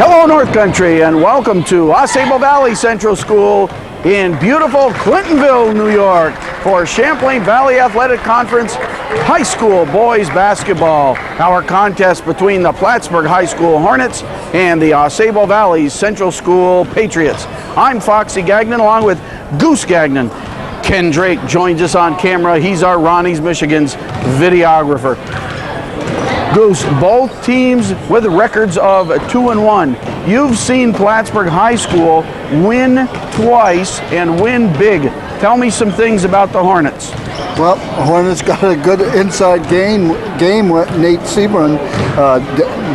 Hello North Country and welcome to AuSable Valley Central School in beautiful Clintonville, New York for Champlain Valley Athletic Conference High School Boys Basketball. Our contest between the Plattsburgh High School Hornets and the AuSable Valley Central School Patriots. I'm Foxy Gagnon along with Goose Gagnon. Ken Drake joins us on camera. He's our Ronnie's Michigan's videographer. Goose, both teams with records of 2-1. You've seen Plattsburgh High School win twice and win big. Tell me some things about the Hornets. Well, Hornets got a good inside game with Nate Sebron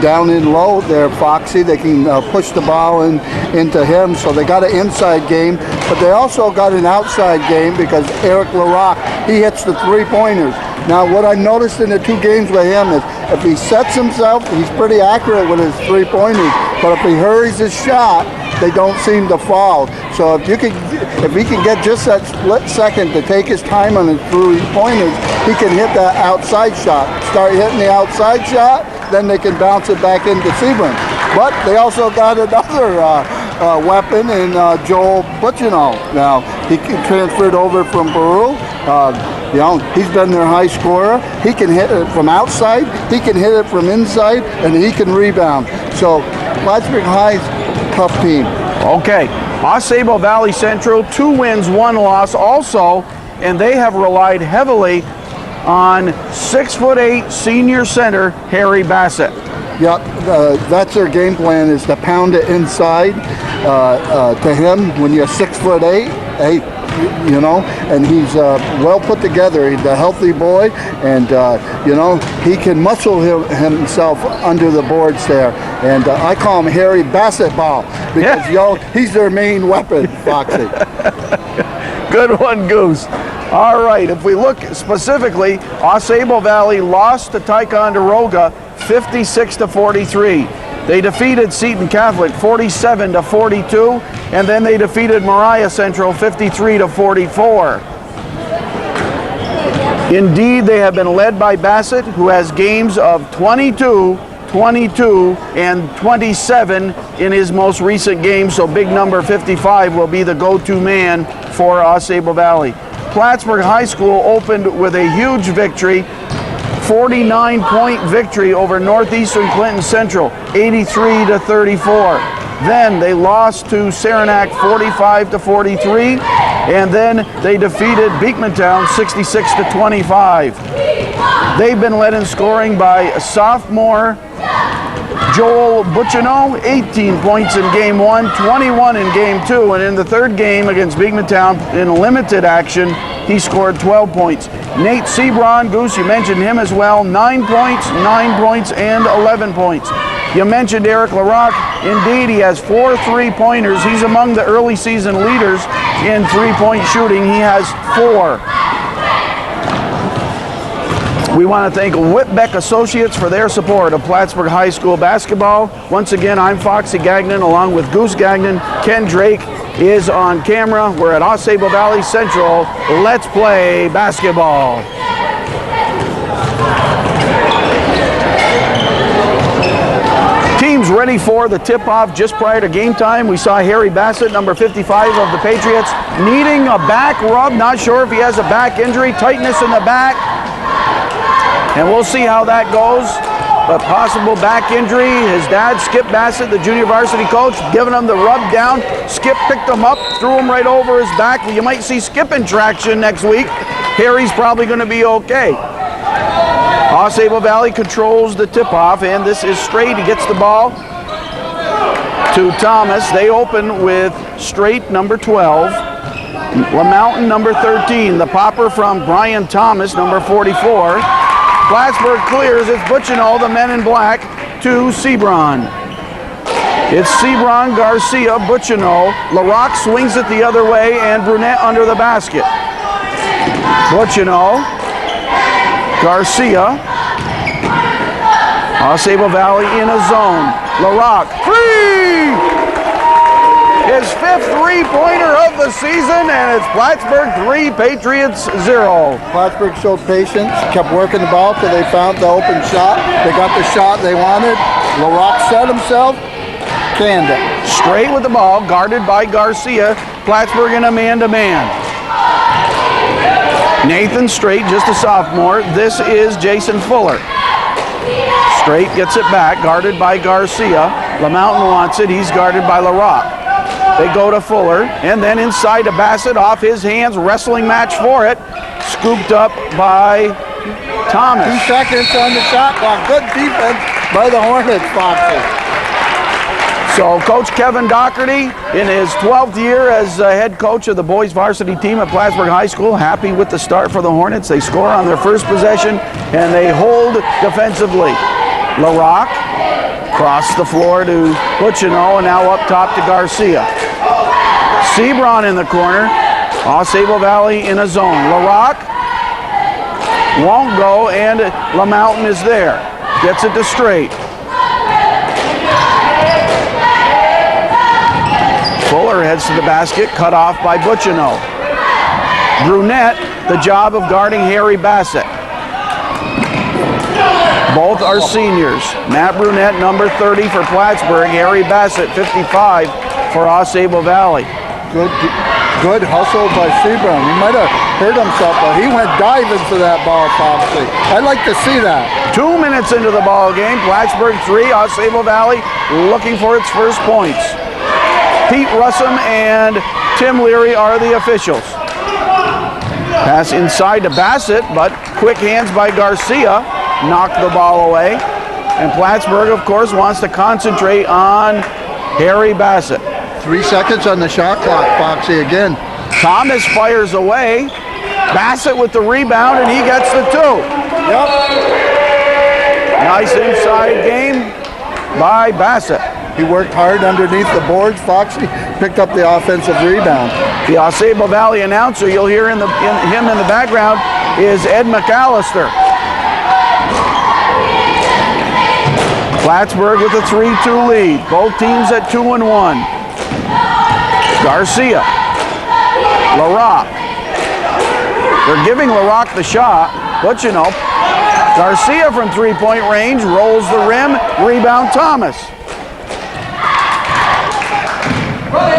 down in low there, Foxy. They can push the ball into him, so they got an inside game. But they also got an outside game because Eric LaRock, he hits the three-pointers. Now, what I noticed in the two games with him is if he sets himself, he's pretty accurate with his three-pointers. But if he hurries his shot, they don't seem to fall. So if he can get just that split second to take his time on his three-pointers, he can hit that outside shot. Start hitting the outside shot, then they can bounce it back into Sebron. But they also got another weapon in Joel Butchino. Now, he transferred over from Peru. He's been their high scorer. He can hit it from outside, he can hit it from inside, and he can rebound. So Plattsburgh High's tough team. Okay, AuSable Valley Central, 2 wins, 1 loss also, and they have relied heavily on 6'8" senior center Harry Bassett. Yeah, that's their game plan, is to pound it inside to him when you're 6'8". Hey, you know, and he's well put together. He's a healthy boy, and you know, he can muscle himself under the boards there. And I call him Harry Bassett Ball because he's their main weapon, Foxy. Good one, Goose. All right, if we look specifically, AuSable Valley lost to Ticonderoga 56-43. They defeated Seton Catholic 47-42, and then they defeated Moriah Central 53-44. Indeed, they have been led by Bassett, who has games of 22, 22, and 27 in his most recent game, so big number 55 will be the go-to man for AuSable Valley. Plattsburgh High School opened with a huge victory, 49-point victory over Northeastern Clinton Central, 83-34. Then they lost to Saranac 45-43, and then they defeated Beekmantown 66-25. They've been led in scoring by sophomore Joel Butchino, 18 points in game 1, 21 in game 2, and in the third game against Beekmantown in limited action, he scored 12 points. Nate Sebron, Goose, you mentioned him as well, 9 points, and 11 points. You mentioned Eric LaRock. Indeed, he has 4 three-pointers. He's among the early season leaders in three-point shooting. He has 4. We want to thank Whitbeck Associates for their support of Plattsburgh High School basketball. Once again, I'm Foxy Gagnon along with Goose Gagnon. Ken Drake is on camera. We're at AuSable Valley Central. Let's play basketball. Teams ready for the tip-off just prior to game time. We saw Harry Bassett, number 55 of the Patriots, needing a back rub. Not sure if he has a back injury, tightness in the back. And we'll see how that goes. A possible back injury. His dad, Skip Bassett, the junior varsity coach, giving him the rub down. Skip picked him up, threw him right over his back. You might see Skip in traction next week. Harry's probably going to be okay. AuSable Valley controls the tip-off, and this is Straight. He gets the ball to Thomas. They open with Straight, number 12. LaMountain, number 13. The popper from Brian Thomas, number 44. Plattsburgh clears. It's Butchino, the men in black, to Sebron. It's Sebron, Garcia, Butchino. LaRock swings it the other way, and Brunette under the basket. Butchino, Garcia. AuSable Valley in a zone. LaRock, free! His 5th three-pointer of the season, and it's Plattsburgh 3, Patriots 0. Plattsburgh showed patience, kept working the ball till they found the open shot. They got the shot they wanted. LaRock set himself, Canned it. Straight with the ball, guarded by Garcia. Plattsburgh in a man-to-man. Nathan Straight, just a sophomore. This is Jason Fuller. Straight gets it back, guarded by Garcia. LaMountain wants it, he's guarded by LaRock. They go to Fuller, and then inside to Bassett, off his hands, wrestling match for it. Scooped up by Thomas. 2 seconds on the shot clock. Good defense by the Hornets, Foxy. So Coach Kevin Doherty, in his 12th year as head coach of the boys varsity team at Plattsburgh High School, happy with the start for the Hornets. They score on their first possession, and they hold defensively. LaRock cross the floor to Butchino, and now up top to Garcia. Sebron in the corner. AuSable Valley in a zone. LaRock won't go, and LaMountain is there. Gets it to Straight. Fuller heads to the basket, cut off by Butchino. Brunette, the job of guarding Harry Bassett. Both are seniors. Matt Brunette, number 30 for Plattsburgh. Harry Bassett, 55 for AuSable Valley. Good hustle by Sebron. He might have hurt himself, but he went diving for that ball, Foxy. I'd like to see that. 2 minutes into the ball game. Plattsburgh 3, AuSable Valley looking for its first points. Pete Russum and Tim Leary are the officials. Pass inside to Bassett, but quick hands by Garcia knocked the ball away. And Plattsburgh, of course, wants to concentrate on Harry Bassett. 3 seconds on the shot clock, Foxy, again. Thomas fires away. Bassett with the rebound, and he gets the 2. Yep. Nice inside game by Bassett. He worked hard underneath the boards, Foxy. Picked up the offensive rebound. The AuSable Valley announcer, you'll hear him in the background, is Ed McAllister. Plattsburgh with a 3-2 lead. Both teams at 2-1. Garcia. LaRock. They're giving LaRock the shot. But you know, Garcia from three-point range rolls the rim. Rebound Thomas.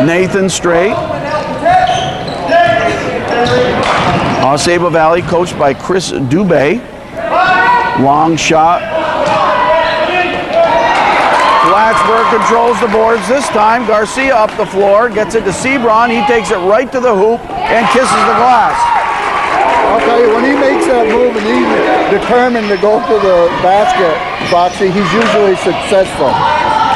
Nathan Straight. AuSable Valley coached by Chris Dubé. Long shot. Plattsburgh controls the boards this time. Garcia up the floor, gets it to Sebron. He takes it right to the hoop and kisses the glass. I'll tell you, when he makes that move and he's determined to go to the basket, Foxy, he's usually successful.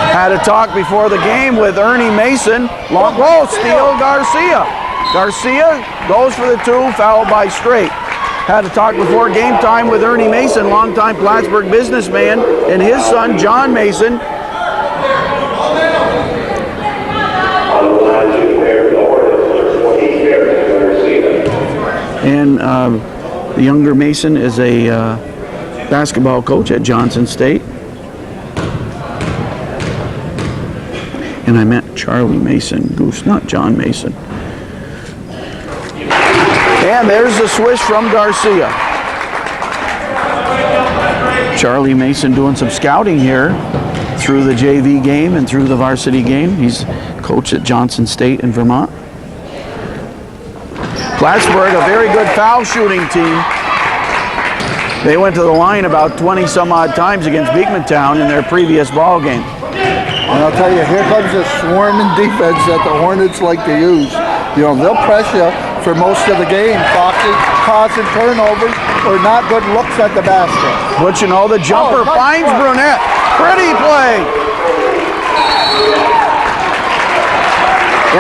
Had a talk before the game with Ernie Mason. Long goal, steal Garcia. Garcia goes for the 2, fouled by Straight. Had a talk before game time with Ernie Mason, longtime Plattsburgh businessman, and his son, John Mason. And the younger Mason is a basketball coach at Johnson State. And I meant Charlie Mason, Goose, not John Mason. And there's the swish from Garcia. Charlie Mason doing some scouting here through the JV game and through the varsity game. He's coach at Johnson State in Vermont. Plattsburgh, a very good foul shooting team. They went to the line about 20 some odd times against Beekmantown in their previous ball game. And I'll tell you, here comes the swarming defense that the Hornets like to use. You know, they'll press you for most of the game, Foxy, causing turnovers or not good looks at the basket. But you know, the jumper finds Brunette. Pretty play.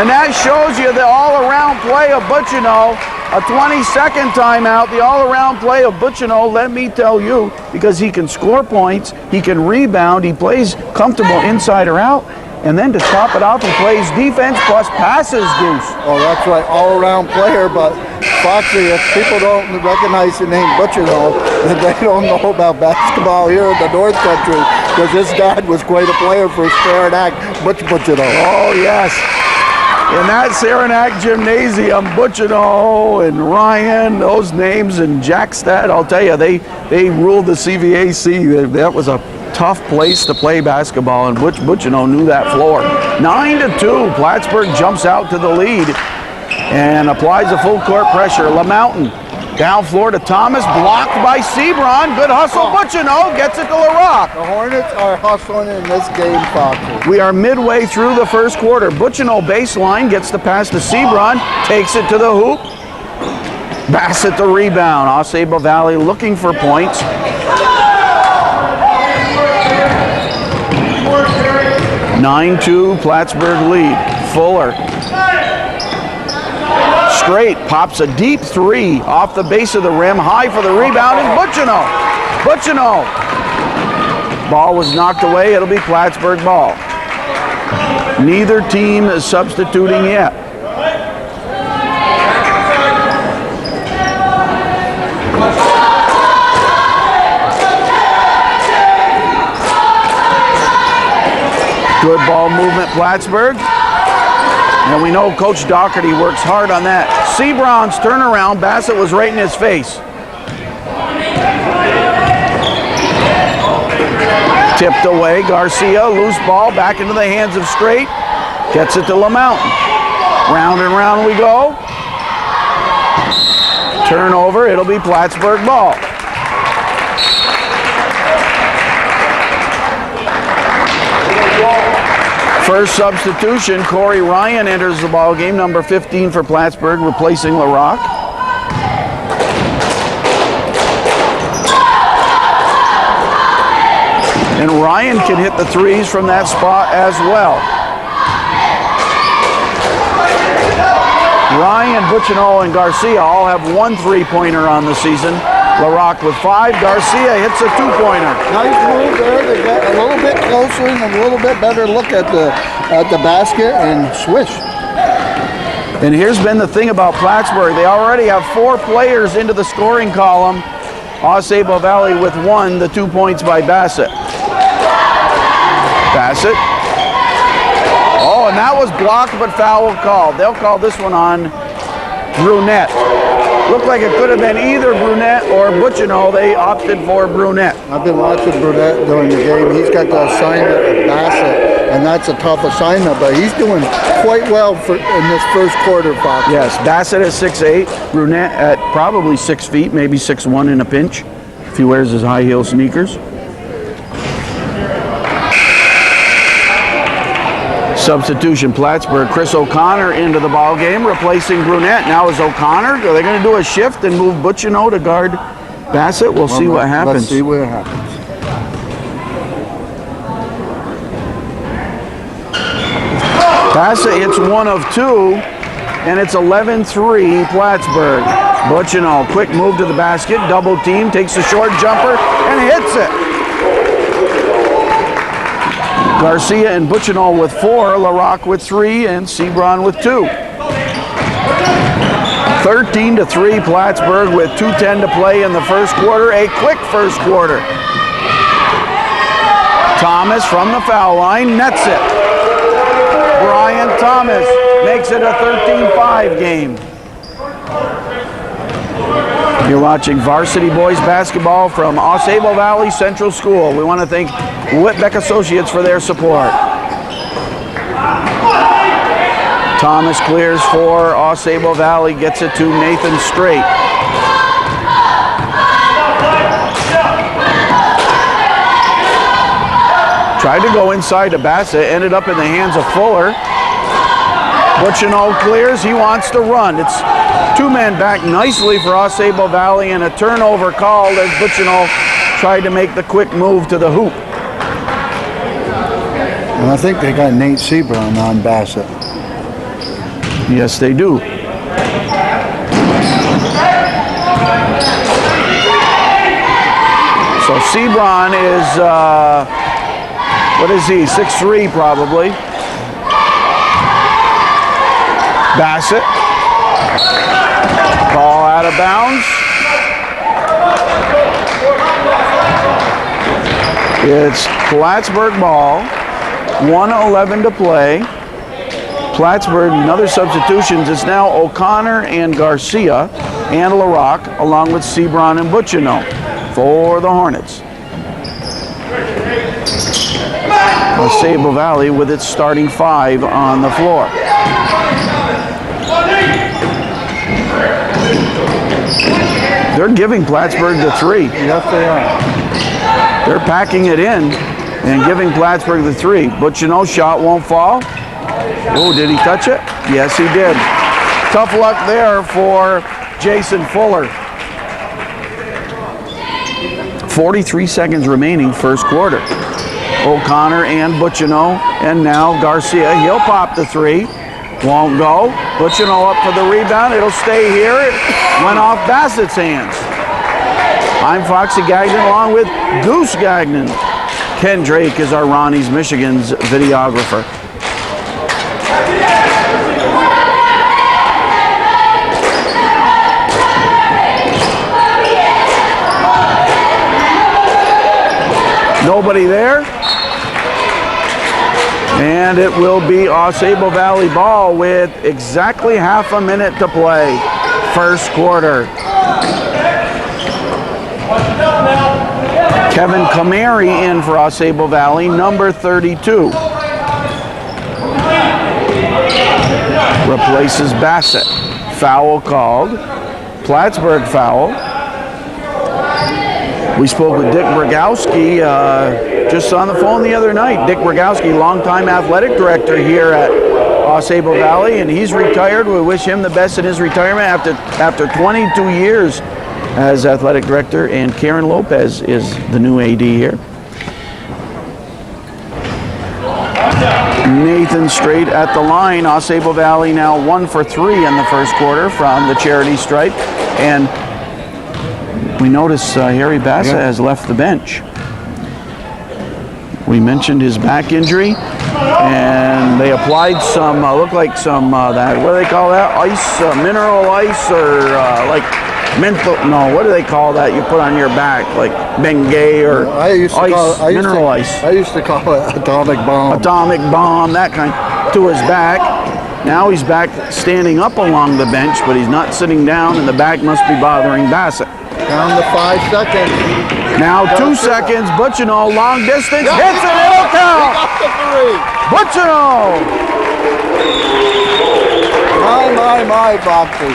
And that shows you the all-around play of Butchino. A 20-second timeout, the all-around play of Butchino, let me tell you, because he can score points, he can rebound, he plays comfortable inside or out, and then to top it off, he plays defense plus passes, Goose. Oh, that's right, all-around player, but Foxy, if people don't recognize the name Butchino, then they don't know about basketball here in the North Country, because this dad was quite a player for Saranac, Butchino. Oh, yes. In that Saranac Gymnasium, Butchino and Ryan, those names, and Jackstad, I'll tell you, they ruled the CVAC. That was a tough place to play basketball, and Butch Butchino knew that floor. 9-2, Plattsburgh jumps out to the lead and applies a full court pressure. LaMountain down floor to Thomas, blocked by Sebron. Good hustle, Butchino gets it to LaRock. The Hornets are hustling in this game, Foxy. We are midway through the first quarter. Butchino baseline, gets the pass to Sebron, takes it to the hoop. Bassett the rebound. AuSable Valley looking for points. 9-2 Plattsburgh lead. Fuller. Straight pops a deep three off the base of the rim. High for the rebound is Butchino. Butchino. Ball was knocked away. It'll be Plattsburgh ball. Neither team is substituting yet. Good ball movement, Plattsburgh. And we know Coach Doherty works hard on that. Sebron's turnaround, Bassett was right in his face. Tipped away, Garcia, loose ball, back into the hands of Straight. Gets it to LaMountain. Round and round we go. Turnover, it'll be Plattsburgh ball. First substitution, Corey Ryan enters the ball game, number 15 for Plattsburgh, replacing LaRock. And Ryan can hit the threes from that spot as well. Ryan, Butchino, and Garcia all have 1 3-pointer on the season. LaRock with 5. Garcia hits a 2-pointer. Nice move there. They got a little bit closer and a little bit better look at the basket and swish. And here's been the thing about Plattsburgh. They already have 4 players into the scoring column. AuSable Valley with 1, the 2 points by Bassett. Bassett. Oh, and that was blocked, but foul called. They'll call this one on Brunette. Looked like it could have been either Brunette or Butchino. They opted for Brunette. I've been watching Brunette during the game. He's got the assignment of Bassett, and that's a tough assignment, but he's doing quite well in this first quarter, Fox. Yes, Bassett at 6'8", Brunette at probably 6 feet, maybe 6'1" in a pinch, if he wears his high heel sneakers. Substitution, Plattsburgh. Chris O'Connor into the ball game, replacing Brunette. Now is O'Connor. Are they going to do a shift and move Butchino to guard Bassett? We'll see what happens. Let's see what happens. Bassett hits 1 of 2, and it's 11-3 Plattsburgh. Butchino, quick move to the basket, double team, takes a short jumper, and hits it. Garcia and Butchino with 4, LaRock with 3, and Sebron with 2. 13-3 Plattsburgh with 2:10 to play in the first quarter. A quick first quarter. Thomas from the foul line nets it. Brian Thomas makes it a 13-5 game. You're watching Varsity Boys Basketball from AuSable Valley Central School. We want to thank Whitbeck Associates for their support. Thomas clears for AuSable Valley, gets it to Nathan Straight. Tried to go inside to Bassett, ended up in the hands of Fuller. Butchino clears, he wants to run. It's 2 men back nicely for AuSable Valley, and a turnover called as Butchino tried to make the quick move to the hoop. And I think they got Nate Sebron on Bassett. Yes, they do. So Sebron is, what is he, 6'3" probably. Bassett. Ball out of bounds. It's Plattsburgh ball. 1:11 to play. Plattsburgh, another substitutions. It's now O'Connor and Garcia and LaRock, along with Sebron and Butchino for the Hornets. AuSable Valley with its starting 5 on the floor. They're giving Plattsburgh the 3. Yes, they are. They're packing it in and giving Plattsburgh the 3. But you know, shot won't fall. Oh, did he touch it? Yes, he did. Tough luck there for Jason Fuller. 43 seconds remaining, first quarter. O'Connor and Butchino, and now Garcia. He'll pop the 3. Won't go. Butchino up for the rebound. It'll stay here. It went off Bassett's hands. I'm Foxy Gagnon along with Goose Gagnon. Ken Drake is our Ronnie's Michigan's videographer. Nobody there. And it will be AuSable Valley ball with exactly half a minute to play. First quarter. Kevin Kamari in for AuSable Valley, number 32. Replaces Bassett. Foul called. Plattsburgh foul. We spoke with Dick Brogowski just on the phone the other night. Dick Brogowski, longtime athletic director here at AuSable Valley, and he's retired. We wish him the best in his retirement after 22 years as athletic director, and Karen Lopez is the new AD here. Nathan Strait at the line. AuSable Valley now 1 for 3 in the first quarter from the charity stripe, and we notice Harry Bassett has left the bench. We mentioned his back injury, and they applied some, look like some, that, what do they call that? Ice, mineral ice, or like menthol, no, what do they call that you put on your back? Like Bengay or mineral ice. I used to call it atomic bomb. Atomic bomb, that kind, to his back. Now he's back standing up along the bench, but he's not sitting down, and the back must be bothering Bassett. Down to 5 seconds. Now 2 seconds. Butchino, long distance, hits it, it'll count. Butchino. My, Foxy.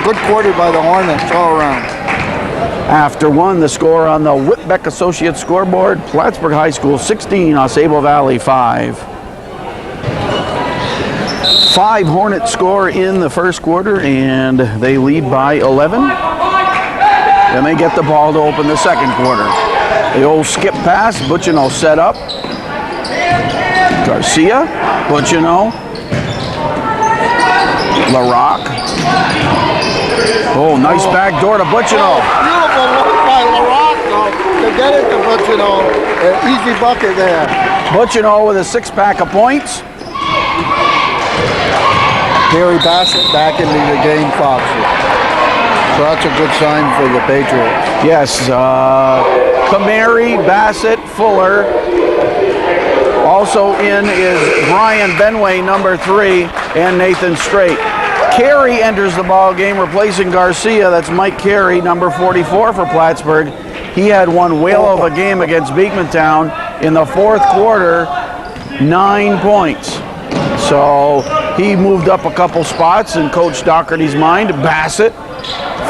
Good quarter by the Hornets all around. After 1, the score on the Whitbeck Associates scoreboard, Plattsburgh High School 16, AuSable Valley 5. 5 Hornets score in the first quarter, and they lead by 11. Then they get the ball to open the second quarter. The old skip pass, Butchino set up. Garcia, Butchino. LaRock. Oh, nice back door to Butchino. Beautiful work by LaRock, though, to get it to Butchino. An easy bucket there. Butchino with a 6-pack of points. Harry Bassett back into the game, Foxy. So that's a good sign for the Patriots. Yes, Kamari, Bassett, Fuller. Also in is Brian Benway, number 3, and Nathan Strait. Carey enters the ball game, replacing Garcia. That's Mike Carey, number 44 for Plattsburgh. He had one whale of a game against Beekmantown in the fourth quarter, 9 points. So he moved up a couple spots in Coach Doherty's mind. Bassett.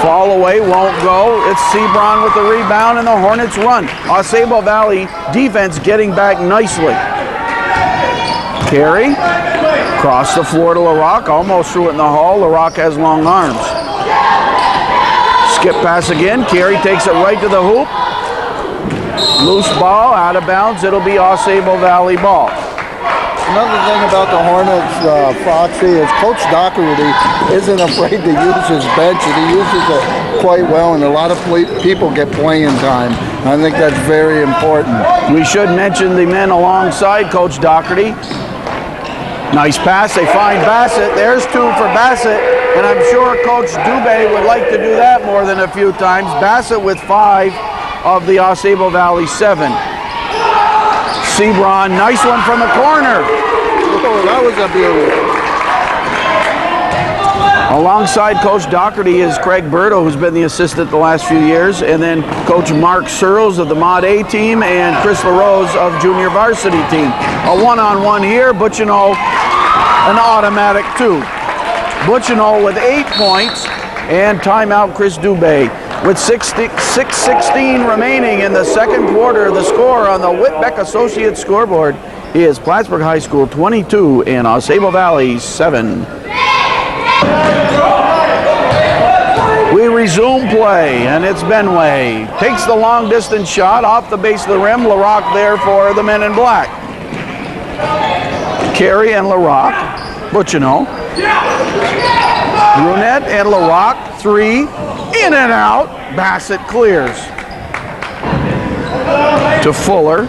Fall away, won't go. It's Sebron with the rebound, and the Hornets run. AuSable Valley defense getting back nicely. Carey, across the floor to LaRock, almost threw it in the hole. LaRock has long arms. Skip pass again. Carey takes it right to the hoop. Loose ball, out of bounds. It'll be AuSable Valley ball. Another thing about the Hornets, Foxy, is Coach Doherty isn't afraid to use his bench, and he uses it quite well, and a lot of people get playing time. I think that's very important. We should mention the men alongside Coach Doherty. Nice pass, they find Bassett. There's 2 for Bassett, and I'm sure Coach Dubé would like to do that more than a few times. Bassett with 5 of the AuSable Valley 7. Sebron, nice one from the corner. Oh, that was a beauty. Alongside Coach Doherty is Craig Berto, who's been the assistant the last few years, and then Coach Mark Searles of the Mod A team and Chris LaRose of junior varsity team. A one-on-one here, Butchino an automatic 2. Butchino with 8 points, and timeout Chris Dubé. With 6:16 remaining in the second quarter, the score on the Whitbeck Associates scoreboard is Plattsburgh High School 22 and AuSable Valley 7. We resume play, and it's Benway. Takes the long distance shot off the base of the rim. LaRock there for the men in black. Carey and LaRock. Butchino. Brunette and LaRock. 3. In and out. Bassett clears. To Fuller.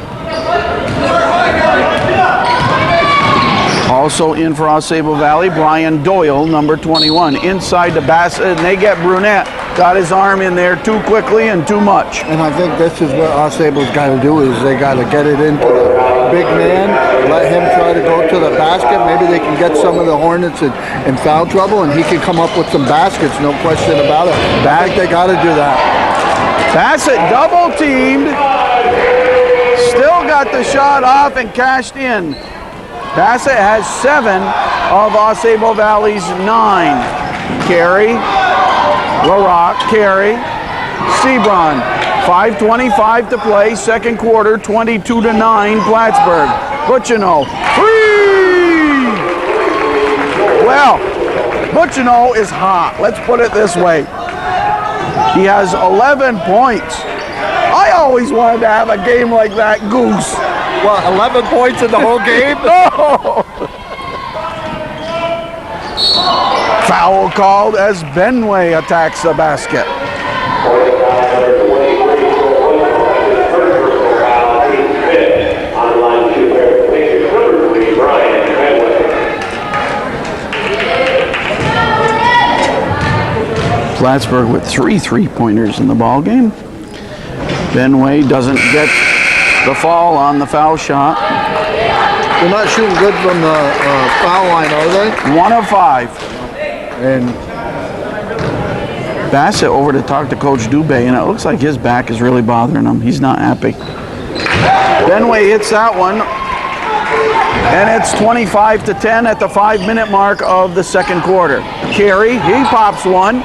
Also in for AuSable Valley, Brian Doyle, number 21. Inside to Bassett, and they get Brunette. Got his arm in there too quickly and too much. And I think this is what AuSable's got to do, is they got to get it into the big man, let him try to go to the basket. Maybe they can get some of the Hornets in foul trouble, and he can come up with some baskets, no question about it. I think they got to do that. Bassett double teamed. Still got the shot off and cashed in. Bassett has 7 of AuSable Valley's 9. Carey, LaRock, Carey, Sebron. 5:25 to play, second quarter, 22-9, Plattsburgh. Butchino, 3! Well, Butchino is hot. Let's put it this way. He has 11 points. I always wanted to have a game like that, Goose. What, 11 points in the whole game? No! Foul called as Benway attacks the basket. Plattsburgh with 3 3-pointers in the ball game. Benway doesn't get the fall on the foul shot. They're not shooting good from the foul line, are they? 1 of 5. And Bassett over to talk to Coach Dubé, and it looks like his back is really bothering him. He's not happy. Benway hits that one, and it's 25-10 at the 5-minute mark of the second quarter. Carey, he pops one.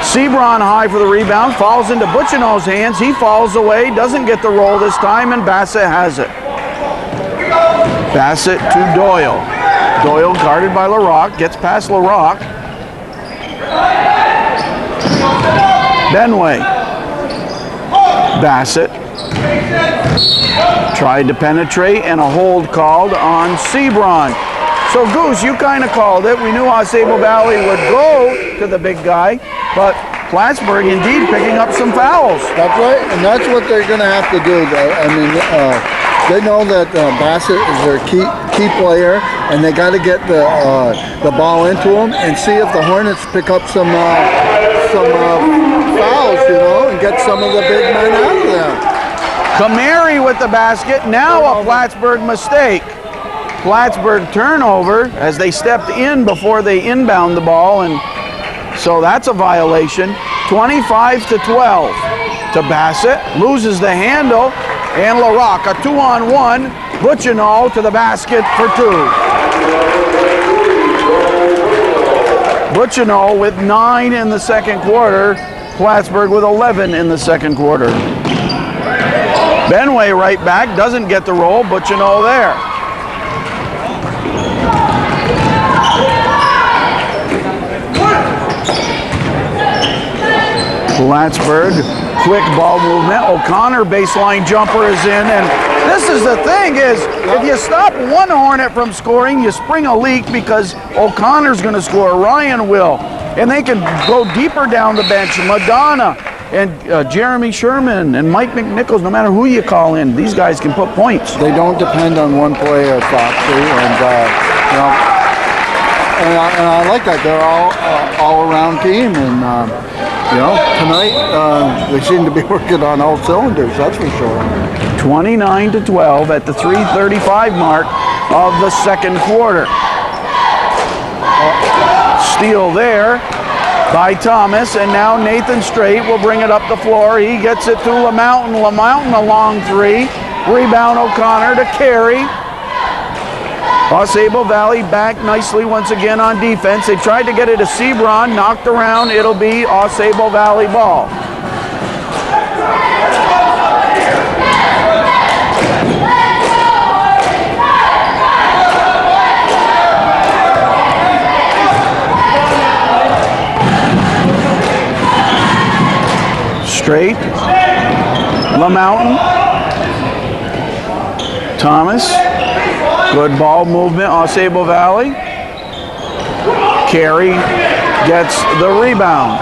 Sebron high for the rebound, falls into Butchino's hands. He falls away, doesn't get the roll this time, and Bassett has it. Bassett to Doyle. Doyle guarded by LaRock, gets past LaRock. Benway. Bassett. Tried to penetrate, and a hold called on Sebron. So Goose, you kind of called it. We knew AuSable Valley would go to the big guy, but Plattsburgh indeed picking up some fouls. that's right, and that's what they're going to have to do. I mean, they know that Bassett is their key player, and they got to get the ball into him and see if the Hornets pick up some fouls, you know, and get some of the big men out of there. Kamari with the basket. Now a Plattsburgh mistake. Plattsburgh turnover as they stepped in before they inbound the ball, and so that's a violation. 25-12 to Bassett. Loses the handle, and LaRock, a 2-on-1. Butchino to the basket for 2. Butchino with 9 in the second quarter. Plattsburgh with 11 in the second quarter. Benway right back, doesn't get the roll. Butchino there. Plattsburgh, quick ball movement. O'Connor baseline jumper is in, and this is the thing is, if you stop one Hornet from scoring, you spring a leak because O'Connor's going to score, Ryan will, and they can go deeper down the bench. Madonna and Jeremy Sherman and Mike McNichols, no matter who you call in, these guys can put points. They don't depend on one player, Foxy, and you know, and I like that. They're all around team, and you know, tonight they seem to be working on all cylinders. That's for sure. 29-12 at the 3:35 mark of the second quarter. steal there by Thomas, and now Nathan Straight will bring it up the floor. He gets it to LaMountain. LaMountain a long three. Rebound O'Connor to Carey. AuSable Valley back nicely once again on defense. They tried to get it to Sebron, knocked around. It'll be AuSable Valley ball. Straight, LaMountain, Thomas, good ball movement, AuSable Valley. Carey gets the rebound.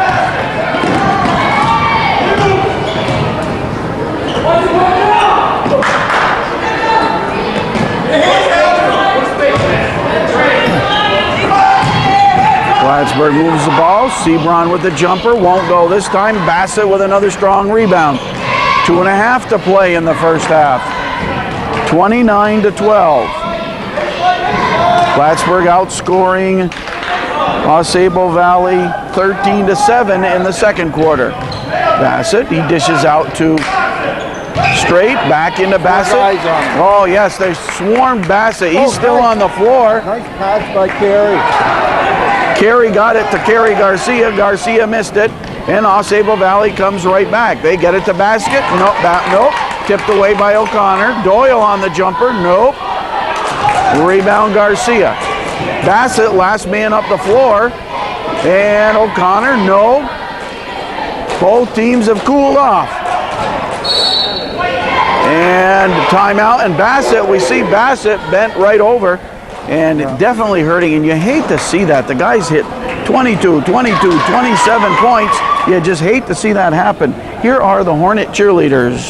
Plattsburgh moves the ball. Sebron with the jumper. Won't go this time. Bassett with another strong rebound. 2.5 to play in the first half. 29-12. Plattsburgh outscoring AuSable Valley 13-7 in the second quarter. Bassett, he dishes out to Straight. Back into Bassett. Oh, yes, they swarmed Bassett. He's still on the floor. Nice pass by Carey. Carey got it to Carey Garcia. Garcia missed it, and AuSable Valley comes right back. They get it to basket. Nope. Tipped away by O'Connor. Doyle on the jumper. Nope. Rebound Garcia. Bassett, last man up the floor, and O'Connor. No. Both teams have cooled off. And timeout. And Bassett, we see Bassett bent right over. And definitely hurting, and you hate to see that. The guys hit 22, 27 points. You just hate to see that happen. Here are the Hornet Cheerleaders.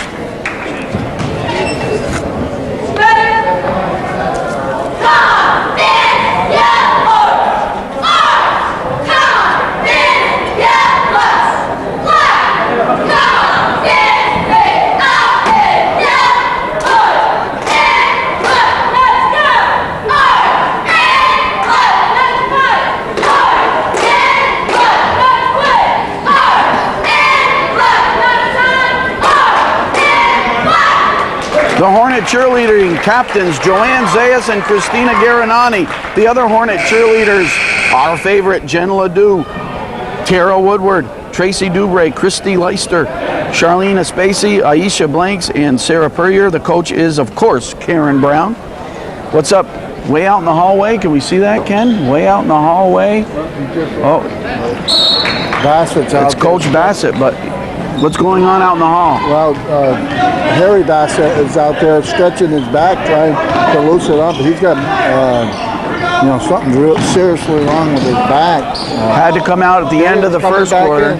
The Hornet Cheerleading captains, Joanne Zayas and Christina Garanani. The other Hornet Cheerleaders, our favorite, Jen Ledoux, Tara Woodward, Tracy Dubray, Christy Leister, Charlene Spacey, Aisha Blanks, and Sarah Purrier. The coach is, of course, Karen Brown. What's up? Way out in the hallway. Can we see that, Ken? Way out in the hallway. Oh, Bassett's out. it's Coach Bassett, but what's going on out in the hall? Well, Harry Bassett is out there stretching his back, trying to loosen up. He's got, something real seriously wrong with his back. Had to come out at the end of the first quarter.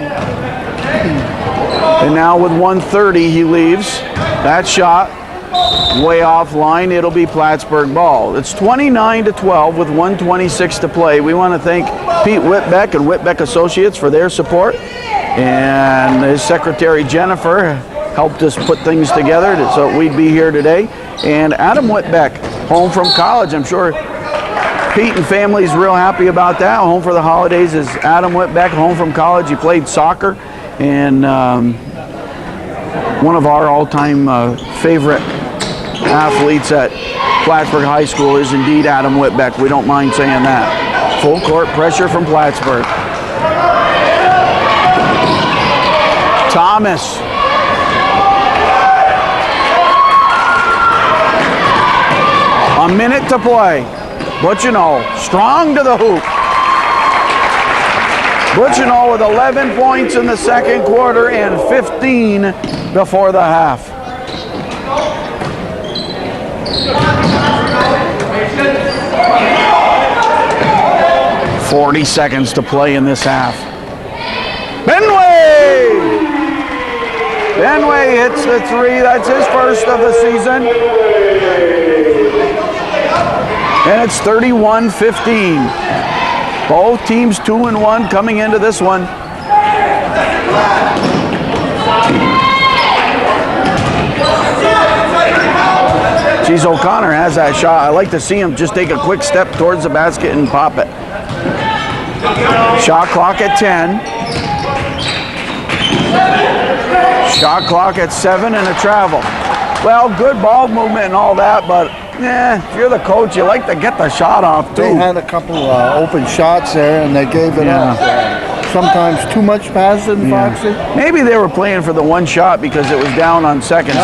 And now with 1:30, he leaves. That shot way offline. It'll be Plattsburgh ball. It's 29-12 with 1:26 to play. We want to thank Pete Whitbeck and Whitbeck Associates for their support. And his secretary Jennifer helped us put things together so we'd be here today. And Adam Whitbeck, home from college. I'm sure Pete and family's real happy about that. Home for the holidays is Adam Whitbeck, home from college. He played soccer, and one of our all-time favorite athletes at Plattsburgh High School is indeed Adam Whitbeck. We don't mind saying that. Full court pressure from Plattsburgh. Thomas. A minute to play. Butchino strong to the hoop. Butchino with 11 points in the second quarter and 15 before the half. "40 seconds to play in this half. Benway hits the three. That's his first of the season. And it's 31-15. Both teams 2-1 coming into this one. Geez, O'Connor has that shot. I like to see him just take a quick step towards the basket and pop it. Shot clock at 10. Shot clock at 7 and a travel. Well, good ball movement and all that, but if you're the coach, you like to get the shot off too. They had a couple open shots there, and they gave it sometimes too much passing, Foxy. Maybe they were playing for the one shot because it was down on seconds.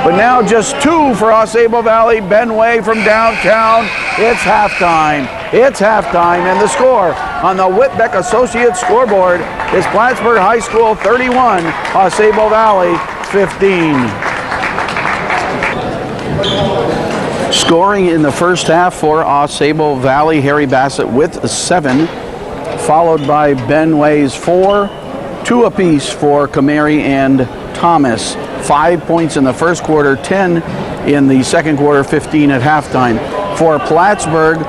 But now just 2 for AuSable Valley. Ben Way from downtown. It's halftime. It's halftime, and the score on the Whitbeck Associates scoreboard is Plattsburgh High School 31, AuSable Valley 15. Scoring in the first half for AuSable Valley, Harry Bassett with 7, followed by Ben Way's 4, 2 apiece for Kamari and Thomas. 5 points in the first quarter, 10 in the second quarter, 15 at halftime. For Plattsburgh,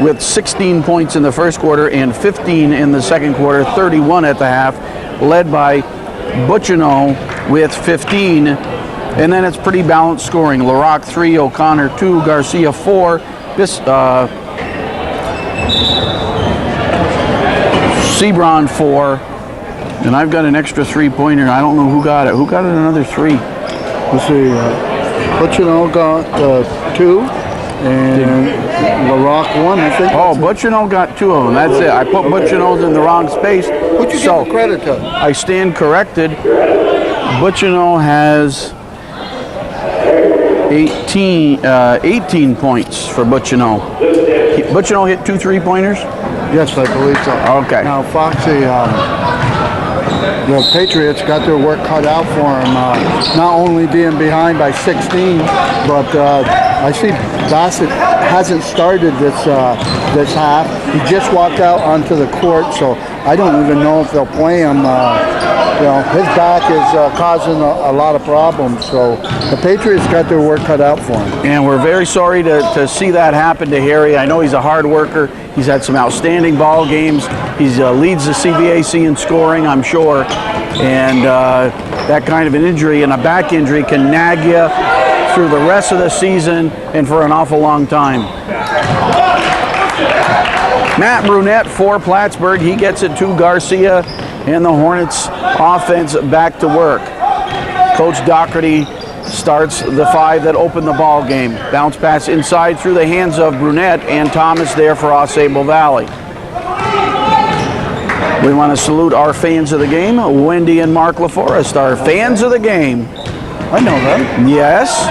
with 16 points in the first quarter and 15 in the second quarter, 31 at the half, led by Butchino with 15. And then it's pretty balanced scoring. LaRock 3, O'Connor 2, Garcia 4. Sebron 4. And I've got an extra 3-pointer. I don't know who got it. Who got it another 3? Let's see. Butchino got 2. And LaRock 1, I think. Oh, Butchino got 2 of them. That's it. I put Butchino's in the wrong space. Who'd you give the credit to? I stand corrected. Butchino has 18 points for Butchino. Butchino hit 2 3-pointers? Yes, I believe so. Okay. Now, Foxy, the Patriots got their work cut out for them, not only being behind by 16, but I see Bassett hasn't started this half. He just walked out onto the court, so I don't even know if they'll play him. His back is causing a lot of problems, so the Patriots got their work cut out for him. And we're very sorry to see that happen to Harry. I know he's a hard worker. He's had some outstanding ball games. He leads the CVAC in scoring, I'm sure. And that kind of an injury and a back injury can nag you through the rest of the season and for an awful long time. Matt Brunette for Plattsburgh. He gets it to Garcia, and the Hornets offense back to work. Coach Doherty starts the 5 that opened the ball game. Bounce pass inside through the hands of Brunette, and Thomas there for AuSable Valley. We want to salute our fans of the game, Wendy and Mark LaForest, our fans of the game. I know them. Yes.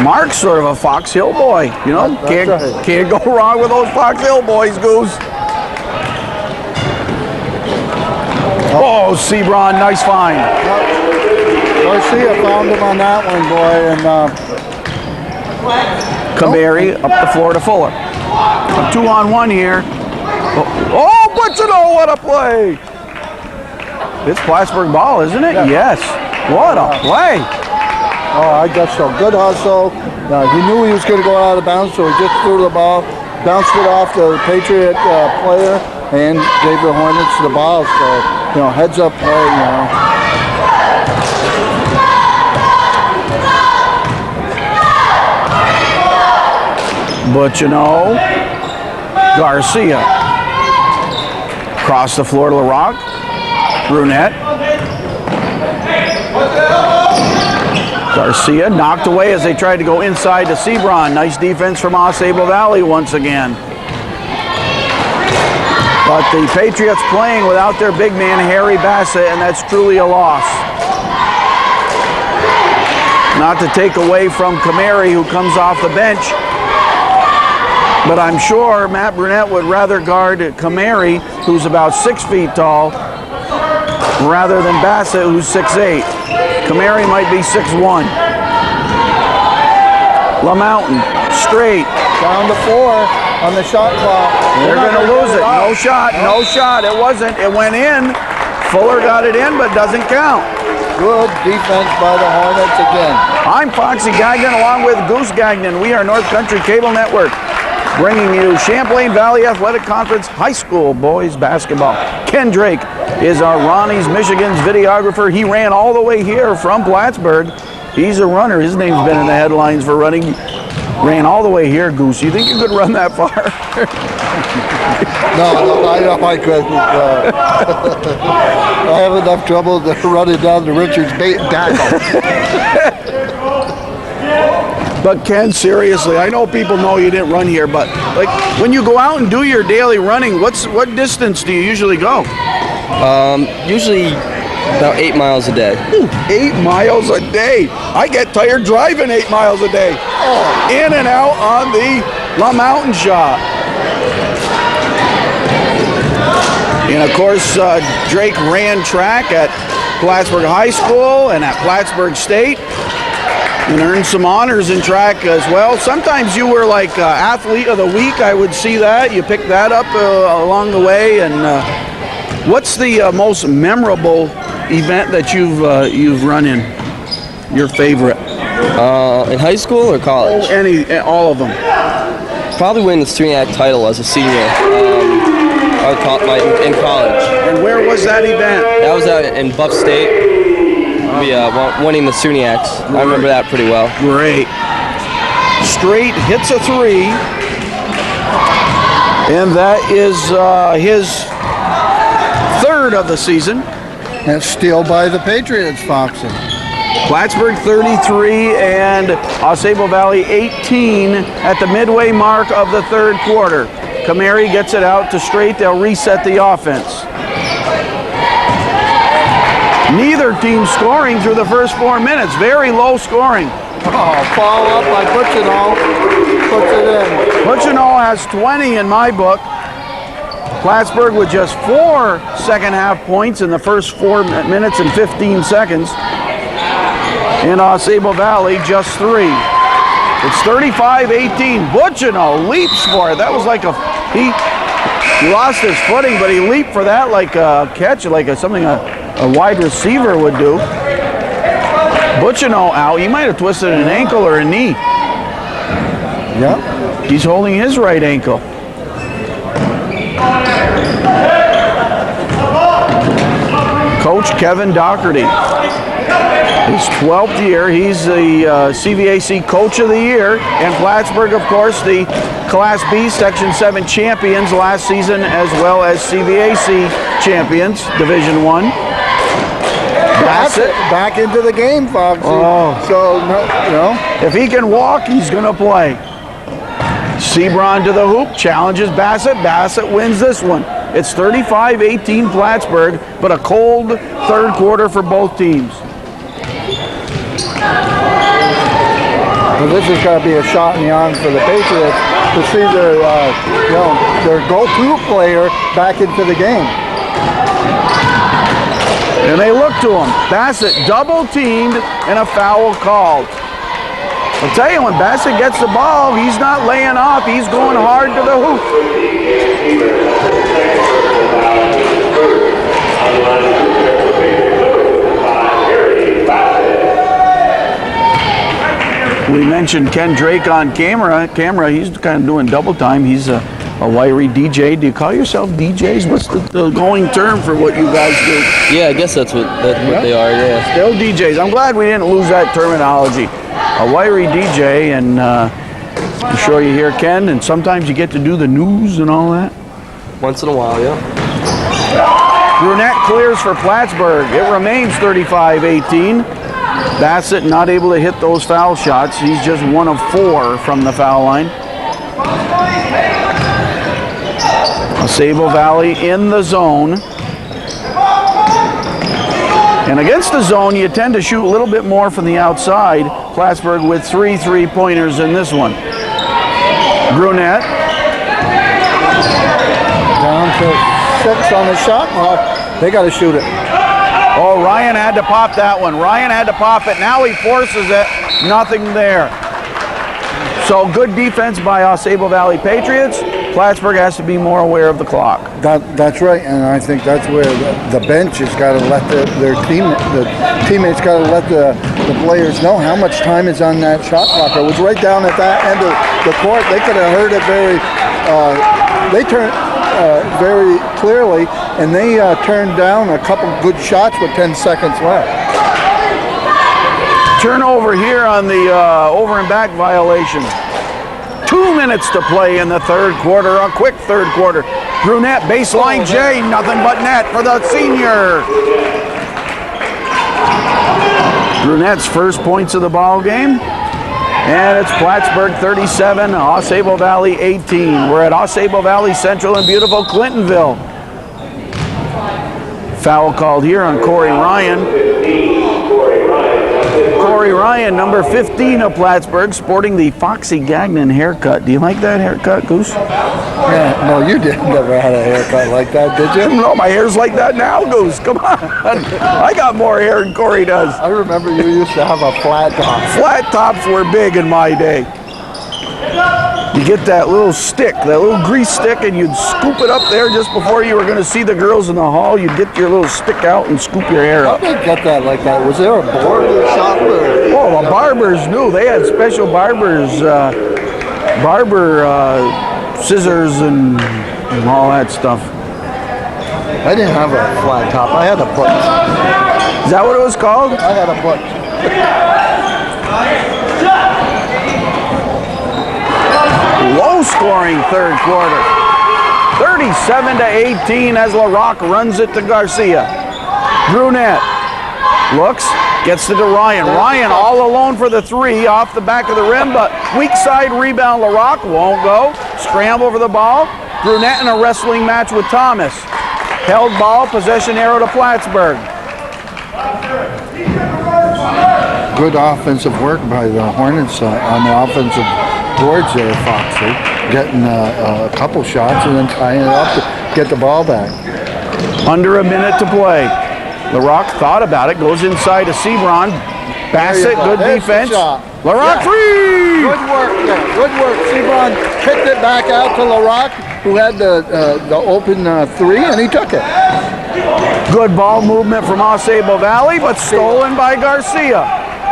Mark's sort of a Fox Hill boy. You know, can't go wrong with those Fox Hill boys, Goose. Oh, Sebron, nice find. Garcia found him on that one, boy, and Kamari up the floor to Fuller. A 2-on-1 here. Oh, Butchino, what a play! It's Plattsburgh ball, isn't it? Yes. What a play! Oh, I guess so. Good hustle. He knew he was going to go out of bounds, so he just threw the ball, bounced it off the Patriot player, and gave the Hornets the ball. So, heads up play, Butchino, Garcia. Across the floor to LaRock. Brunette. Garcia knocked away as they tried to go inside to Sebron. Nice defense from AuSable Valley once again. But the Patriots playing without their big man, Harry Bassett, and that's truly a loss. Not to take away from Kamari, who comes off the bench, but I'm sure Matt Brunette would rather guard Kamari, who's about 6 feet tall, rather than Bassett, who's 6'8". Kamari might be 6'1". LaMountain, straight. Down to 4 on the shot clock. They're going to lose it. No shot, no shot. It wasn't. It went in. Fuller got it in, but doesn't count. Good defense by the Hornets again. I'm Foxy Gagnon along with Goose Gagnon. We are North Country Cable Network, bringing you Champlain Valley Athletic Conference High School boys basketball. Ken Drake is our Ronnie's Michigan's videographer. He ran all the way here from Plattsburgh. He's a runner. His name's been in the headlines for running Ran all the way here, Goose. You think you could run that far? No, I know I couldn't. I have enough trouble running down to Richard's tackle. But Ken, seriously, I know people know you didn't run here, but like when you go out and do your daily running, what distance do you usually go? Usually about 8 miles a day. Ooh, 8 miles a day. I get tired driving 8 miles a day. Oh, in and out on the La Mountain Shop. And of course, Drake ran track at Plattsburgh High School and at Plattsburgh State and earned some honors in track as well. Sometimes you were like athlete of the week. I would see that. You picked that up along the way. And what's the most memorable event that you've run in? Your favorite? In high school or college? All of them. Probably win the SUNYAC title as a senior. In college. And where was that event? That was out in Buff State. We winning the SUNYACs. I remember that pretty well. Great. Straight hits a 3. And that is his 3rd of the season. That's steal by the Patriots, Foxy. Plattsburgh 33 and AuSable Valley 18 at the midway mark of the 3rd quarter. Kamari gets it out to Straight. They'll reset the offense. Neither team scoring through the first 4 minutes. Very low scoring. Oh, follow up by Butchino. Puts it in. Butchino has 20 in my book. Plattsburgh with just 4 second-half points in the first 4 minutes and 15 seconds. And AuSable Valley just 3. It's 35-18. Butchino leaps for it. That was like he lost his footing, but he leaped for that like a catch, like something a wide receiver would do. Butchino out. He might have twisted an ankle or a knee. Yep. He's holding his right ankle. Coach Kevin Doherty. His 12th year. He's the CVAC Coach of the Year. And Plattsburgh, of course, the Class B Section 7 champions last season, as well as CVAC champions, Division 1. Bassett back into the game, Foxy. Oh. So, if he can walk, he's going to play. Sebron to the hoop, challenges Bassett. Bassett wins this one. It's 35-18 Plattsburgh, but a cold 3rd quarter for both teams. Well, this is going to be a shot in the arm for the Patriots to see their go-to player back into the game. And they look to him. Bassett double-teamed and a foul called. I'll tell you, when Bassett gets the ball, he's not laying off. He's going hard to the hoop. We mentioned Ken Drake on camera. He's kind of doing double time. He's a wiry DJ. Do you call yourself DJs? What's the going term for what you guys do? Yeah, I guess that's what they are, yeah. Still DJs. I'm glad we didn't lose that terminology. A wiry DJ, and I'm sure you hear Ken, and sometimes you get to do the news and all that. Once in a while, yeah. Brunette clears for Plattsburgh. It remains 35-18. Bassett not able to hit those foul shots. He's just 1 of 4 from the foul line. AuSable Valley in the zone. And against the zone, you tend to shoot a little bit more from the outside. Plattsburgh with 3 3-pointers in this one. Brunette. Down to 6 on the shot clock. They got to shoot it. Oh, Ryan had to pop that one. Ryan had to pop it. Now he forces it. Nothing there. So good defense by AuSable Valley Patriots. Plattsburgh has to be more aware of the clock. That's right, and I think that's where the bench has got to let the teammates got to let the players know how much time is on that shot clock. It was right down at that end of the court. They could have heard it they turned very clearly, and they turned down a couple good shots with 10 seconds left. Turnover here on the over and back violation. 2 minutes to play in the third quarter, a quick third quarter. Brunette, baseline J, nothing but net for the senior. Brunette's first points of the ball game. And it's Plattsburgh 37, AuSable Valley 18. We're at AuSable Valley Central in beautiful Clintonville. Foul called here on Corey Ryan. Corey Ryan, number 15 of Plattsburgh, sporting the Foxy Gagnon haircut. Do you like that haircut, Goose? Yeah, no, you never had a haircut like that, did you? No, my hair's like that now, Goose. Come on. I got more hair than Corey does. I remember you used to have a flat top. Flat tops were big in my day. You get that little stick, that little grease stick, and you'd scoop it up there just before you were going to see the girls in the hall. You'd get your little stick out and scoop your hair How up. did they get that like that? Was there a board or shop? Oh, the barbers knew. They had special barbers, scissors and all that stuff. I didn't have a flat top. I had a butch. Is that what it was called? I had a butch. Low-scoring third quarter. 37-18 as LaRock runs it to Garcia. Brunette looks, gets it to Ryan. Ryan all alone for the three off the back of the rim, but weak side rebound. LaRock won't go. Scramble for the ball. Brunette in a wrestling match with Thomas. Held ball, possession arrow to Plattsburgh. Good offensive work by the Hornets on the offensive boards there, Foxy. Getting a couple shots and then tying it up to get the ball back. Under a minute to play. LaRock thought about it, goes inside to Sebron. Bassett, good defense. LaRock three! Good work there, good work. Sebron kicked it back out to LaRock, who had the open three, and he took it. Good ball movement from AuSable Valley, but stolen by Garcia.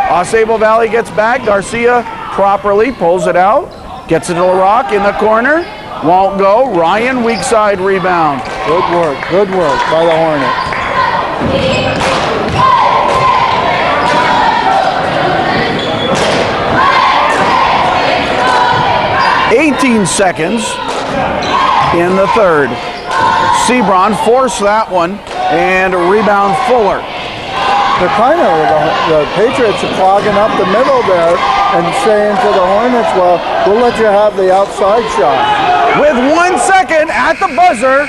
AuSable Valley gets back. Garcia properly pulls it out. Gets it to LaRock in the corner. Won't go. Ryan, weak side rebound. Good work by the Hornets. 18 seconds in the third. Sebron forced that one and rebound Fuller. They're kind of, the Patriots are clogging up the middle there and saying to the Hornets, well, we'll let you have the outside shot. With 1 second at the buzzer,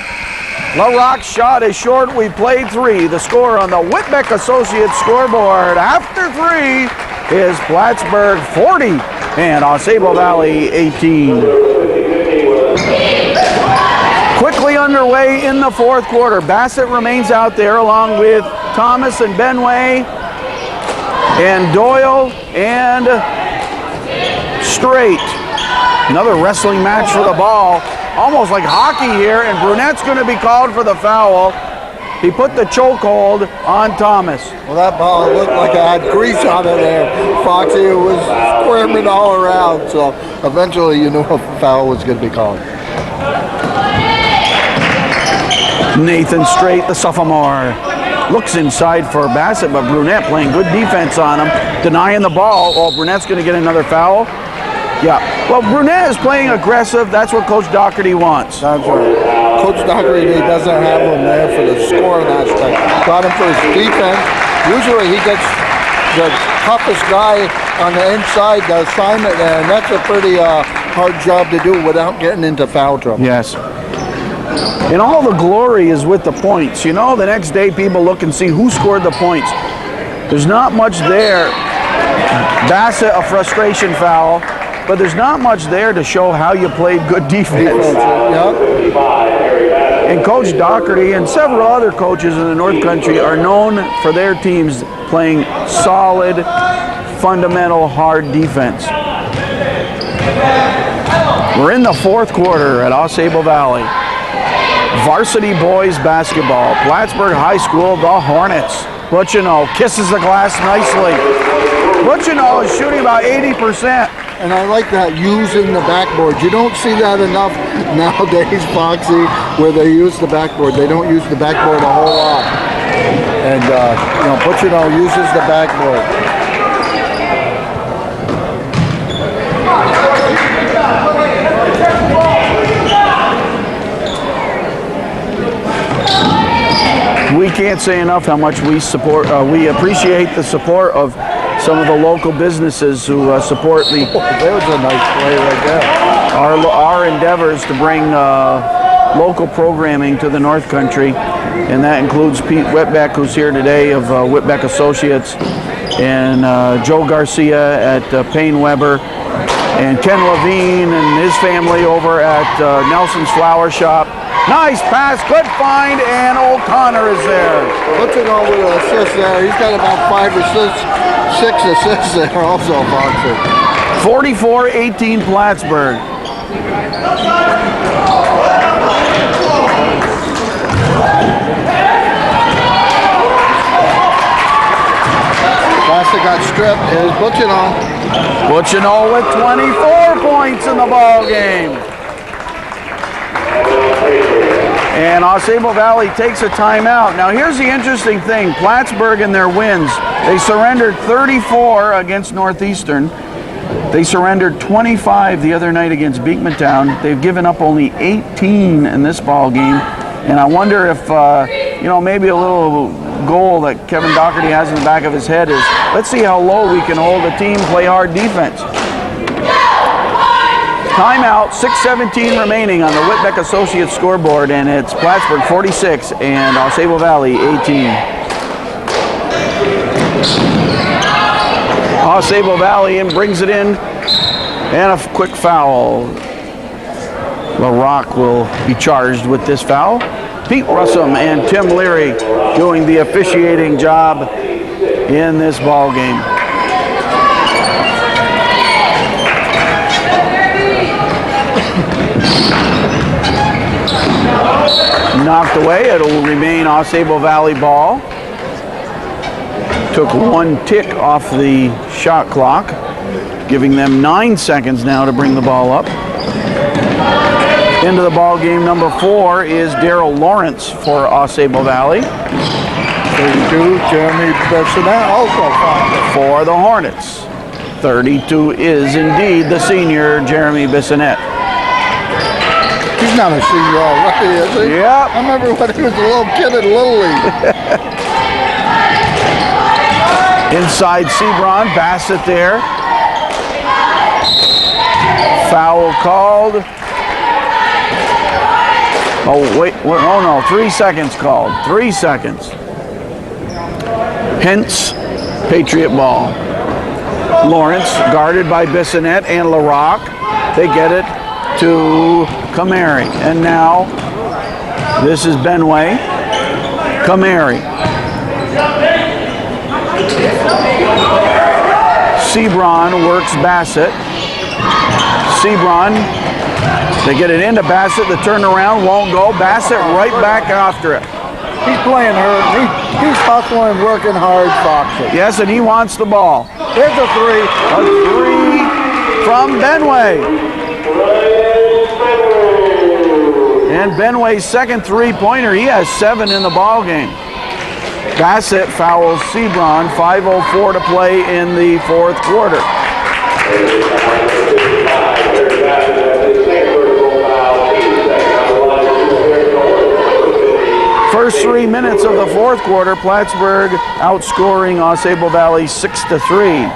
LaRock's shot is short. We played three. The score on the Whitbeck Associates scoreboard after three is Plattsburgh 40 and AuSable Valley 18. Quickly underway in the fourth quarter. Bassett remains out there along with Thomas and Benway and Doyle and Straight. Another wrestling match for the ball. Almost like hockey here, and Brunette's going to be called for the foul. He put the chokehold on Thomas. Well, that ball looked like it had grease on it there, Foxy. It was squirming all around, so eventually you knew a foul was going to be called. Nathan Straight, the sophomore, looks inside for Bassett, but Brunette playing good defense on him, denying the ball. Oh, Brunette's going to get another foul. Yeah, well, Brunette is playing aggressive. That's what Coach Doherty wants. That's right. Coach Doherty doesn't have him there for the scoring aspect. Got him for his defense. Usually he gets the toughest guy on the inside, the assignment there, and that's a pretty hard job to do without getting into foul trouble. Yes. And all the glory is with the points. You know, the next day people look and see who scored the points. There's not much there. Bassett, a frustration foul. But there's not much there to show how you played good defense. And Coach Doherty and several other coaches in the North Country are known for their teams playing solid, fundamental, hard defense. We're in the fourth quarter at AuSable Valley. Varsity boys basketball. Plattsburgh High School, the Hornets. Butchino kisses the glass nicely. Butchino is shooting about 80%. And I like that, using the backboard. You don't see that enough nowadays, Foxy, where they use the backboard. They don't use the backboard a whole lot. And, Butchino uses the backboard. can't say enough how much we support. We appreciate the support of some of the local businesses who support the. That was a nice play right there. Our endeavors to bring local programming to the North Country, and that includes Pete Whitbeck, who's here today of Whitbeck Associates, and Joe Garcia at Payne Weber, and Ken Levine and his family over at Nelson's Flower Shop. Nice pass, good find, and O'Connor is there. What's it on with an assist there? He's got about 5 assists, 6 assists there also, Foxy. 44-18 Plattsburgh. Bassett got stripped. Here's Butchino. Butchino with 24 points in the ball game. And AuSable Valley takes a timeout. Now here's the interesting thing. Plattsburgh in their wins, they surrendered 34 against Northeastern. They surrendered 25 the other night against Beekmantown. They've given up only 18 in this ball game. And I wonder if, maybe a little goal that Kevin Doherty has in the back of his head is, let's see how low we can hold the team, play hard defense. Timeout, 6:17 remaining on the Whitbeck Associates scoreboard, and it's Plattsburgh 46 and AuSable Valley 18. AuSable Valley brings it in, and a quick foul. LaRock will be charged with this foul. Pete Russum and Tim Leary doing the officiating job in this ball game. Knocked away, it'll remain AuSable Valley ball. Took 1 tick off the shot clock, giving them 9 seconds now to bring the ball up. Into the ball game, number 4 is Darrell Lawrence for AuSable Valley. 32, Jeremy Bissonette also for the Hornets. 32 is indeed the senior Jeremy Bissonette. He's not a senior already, is he? Yep. I remember when he was a little kid in Little League. Inside Sebron, Bassett there. Foul called. Oh, wait, oh no, 3 seconds called. 3 seconds. Hence, Patriot ball. Lawrence, guarded by Bissonette and LaRock. They get it to Kamari. And now, this is Benway. Kamari. Sebron works Bassett. Sebron, they get it into Bassett. The turnaround won't go. Bassett right back after it. He's playing hurt. He's hustling, working hard, Foxy. Yes, and he wants the ball. Here's a 3. A 3 from Benway. And Benway's second 3-pointer. He has 7 in the ball game. Bassett fouls Sebron. 5:04 to play in the 4th quarter. First 3 minutes of the 4th quarter, Plattsburgh outscoring AuSable Valley 6-3.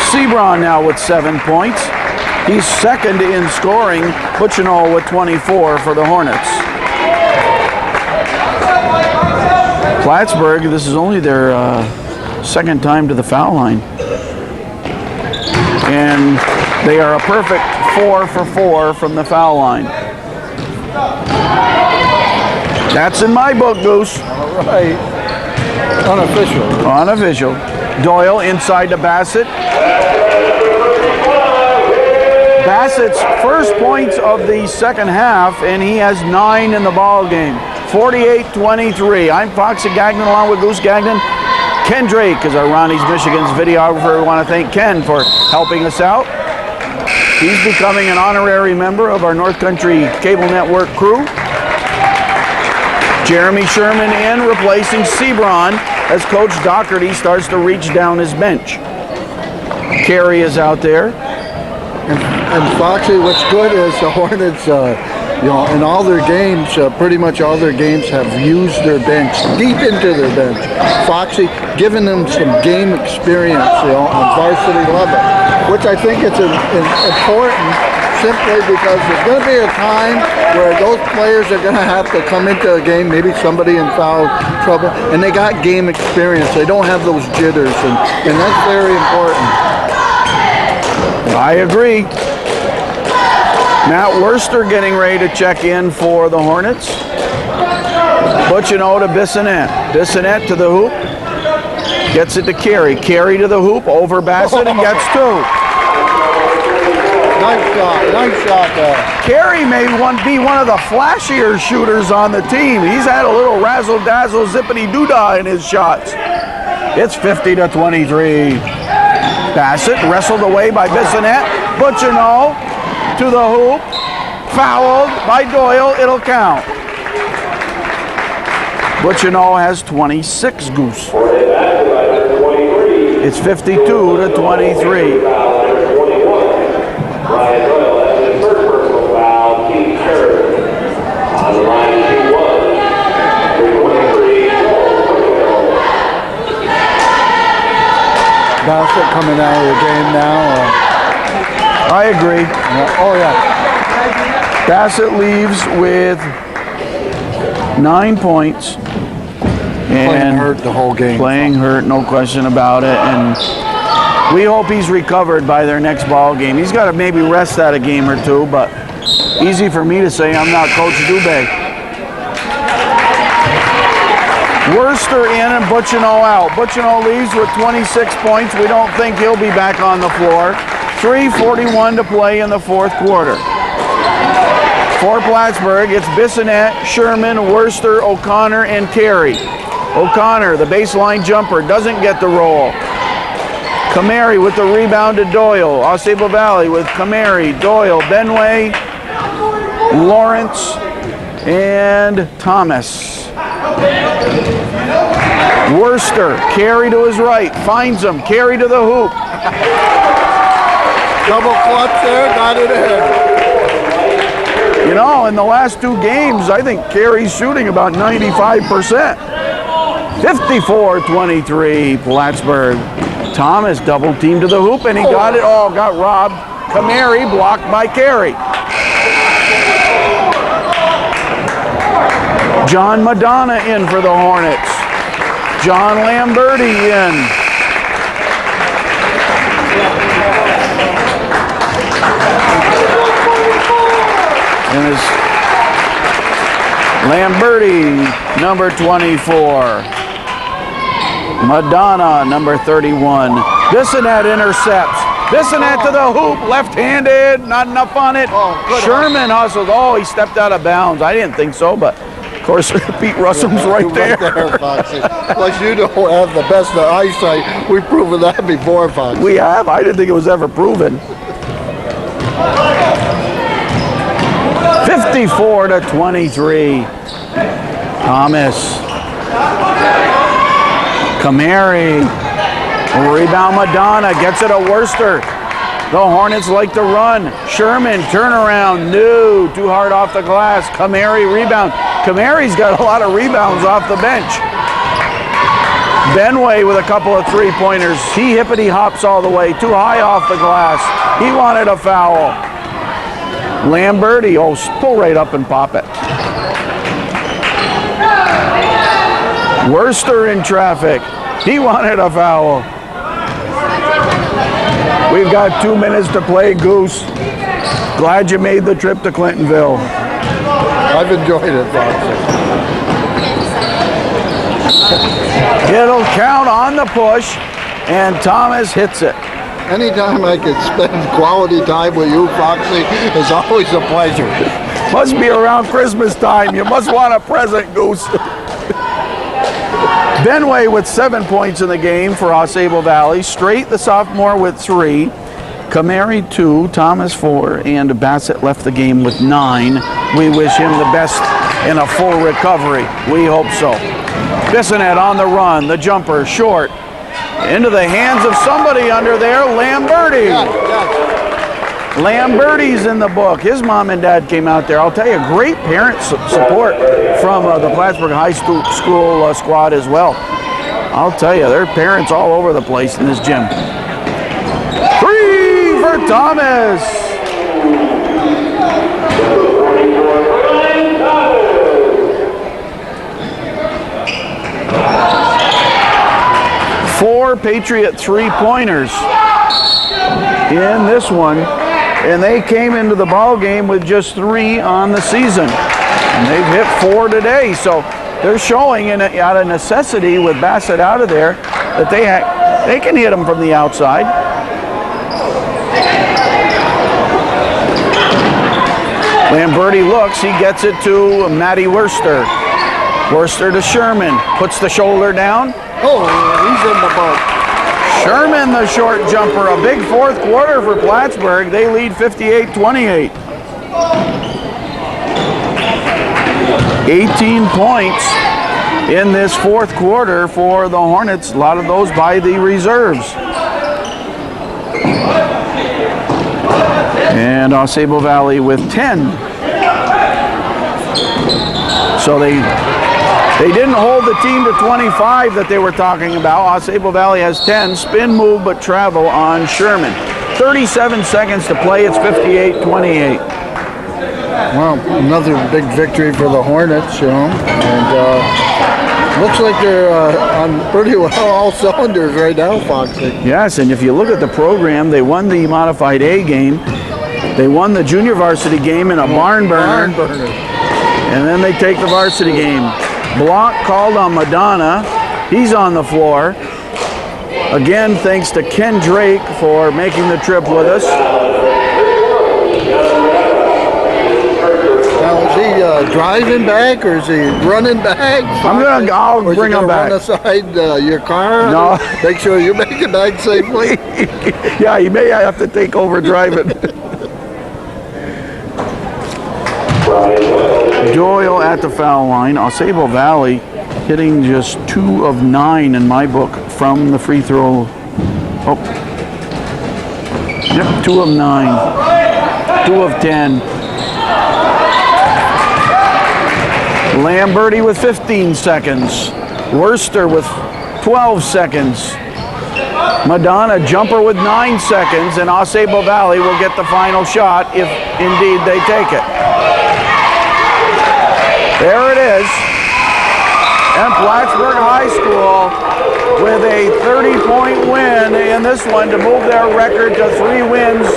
Sebron now with 7 points. He's second in scoring. Butchino with 24 for the Hornets. Plattsburgh, this is only their second time to the foul line. And they are a perfect 4 for 4 from the foul line. That's in my book, Goose. All right. Unofficial. Unofficial. Doyle inside to Bassett. Bassett's first points of the second half, and he has 9 in the ball game. 48-23. I'm Foxy Gagnon along with Goose Gagnon. Ken Drake is our Ronnie's Michigan's videographer. We want to thank Ken for helping us out. He's becoming an honorary member of our North Country Cable Network crew. Jeremy Sherman in, replacing Sebron as Coach Doherty starts to reach down his bench. Carey is out there. And Foxy, what's good is the Hornets, in all their games, pretty much all their games have used their bench, deep into their bench. Foxy giving them some game experience, on varsity level, which I think is important simply because there's going to be a time where those players are going to have to come into a game, maybe somebody in foul trouble, and they got game experience. They don't have those jitters, and that's very important. I agree. Matt Worster getting ready to check in for the Hornets. Butchino to Bissonette. Bissonette to the hoop. Gets it to Carey. Carey to the hoop, over Bassett, and gets two. Nice shot there. Carey may be one of the flashier shooters on the team. He's had a little razzle-dazzle, zippity-doo-dah in his shots. It's 50-23. Bassett wrestled away by Bissonette. Butchino to the hoop. Fouled by Doyle. It'll count. Butchino has 26, Goose. It's 52-23. Bassett coming out of the game now. I agree. Oh, yeah. Bassett leaves with 9 points. Playing hurt the whole game. Playing hurt, no question about it. And we hope he's recovered by their next ball game. He's got to maybe rest that a game or two, but easy for me to say. I'm not Coach Dubé. Worster in and Butchino out. Butchino leaves with 26 points. We don't think he'll be back on the floor. 3:41 to play in the fourth quarter. For Plattsburgh, it's Bissonette, Sherman, Worster, O'Connor, and Carey. O'Connor, the baseline jumper, doesn't get the roll. Kamari with the rebound to Doyle. AuSable Valley with Kamari, Doyle, Benway, Lawrence, and Thomas. Worster, Carey to his right, finds him, Carey to the hoop. Double clutch there, got it in. You know, in the last two games, I think Carey's shooting about 95%. 54-23, Plattsburgh. Thomas double teamed to the hoop and he got it all, got robbed. Kamari blocked by Carey. John Madonna in for the Hornets. John Lamberti in. And it's Lamberti, number 24. Madonna, number 31. Bissonette intercepts. Bissonette to the hoop, left-handed, not enough on it. Sherman hustled. Oh, he stepped out of bounds. I didn't think so, but of course, Pete Russell's right there. Foxy. Plus, you don't have the best of eyesight. We've proven that before, Foxy. We have. I didn't think it was ever proven. 54-23. Thomas. Kamari. Rebound Madonna. Gets it at Worster. The Hornets like to run. Sherman, turnaround. No. Too hard off the glass. Kamari, rebound. Kamari's got a lot of rebounds off the bench. Benway with a couple of three-pointers. He hippity hops all the way. Too high off the glass. He wanted a foul. Lamberti, pull right up and pop it. Worster in traffic. He wanted a foul. We've got 2 minutes to play, Goose. Glad you made the trip to Clintonville. I've enjoyed it, Foxy. It'll count on the push, and Thomas hits it. Anytime I can spend quality time with you, Foxy, is always a pleasure. Must be around Christmas time. You must want a present, Goose. Benway with 7 points in the game for AuSable Valley. Straight, the sophomore, with 3. Kamari 2, Thomas 4, and Bassett left the game with 9. We wish him the best in a full recovery. We hope so. Bissonette on the run, the jumper, short. Into the hands of somebody under there, Lamberti. Lamberti's in the book. His mom and dad came out there. I'll tell you, great parent support from the Plattsburgh High School squad as well. I'll tell you, there are parents all over the place in this gym. 3 for Thomas. Four Patriot three-pointers in this one, and they came into the ball game with just 3 on the season, and they've hit 4 today. So they're showing out of necessity with Bassett out of there that they can hit them from the outside. Lamberti looks, he gets it to Matty Worster. Worster to Sherman, puts the shoulder down. Oh, he's in the boat. Sherman, the short jumper. A big fourth quarter for Plattsburgh. They lead 58-28. 18 points in this fourth quarter for the Hornets. A lot of those by the reserves. And AuSable Valley with 10. So they didn't hold the team to 25 that they were talking about. AuSable Valley has 10. Spin move but travel on Sherman. 37 seconds to play. It's 58-28. Well, another big victory for the Hornets, you know. And looks like they're on pretty well all cylinders right now, Foxy. Yes, and if you look at the program, they won the Modified A game. They won the junior varsity game in a barn burner. And then they take the varsity game. Block called on Madonna. He's on the floor. Again, thanks to Ken Drake for making the trip with us. Now, is he driving back or is he running back? I'll bring him back. Run aside your car? No. Make sure you make it back safely. Yeah, he may have to take over driving. Doyle at the foul line. AuSable Valley hitting just 2 of 9 in my book from the free throw. Oh. Yep, 2 of 9. 2 of 10. Lamberti with 15 seconds. Worster with 12 seconds. Madonna jumper with 9 seconds, and AuSable Valley will get the final shot if indeed they take it. There it is. And Plattsburgh High School with a 30-point win in this one to move their record to 3 wins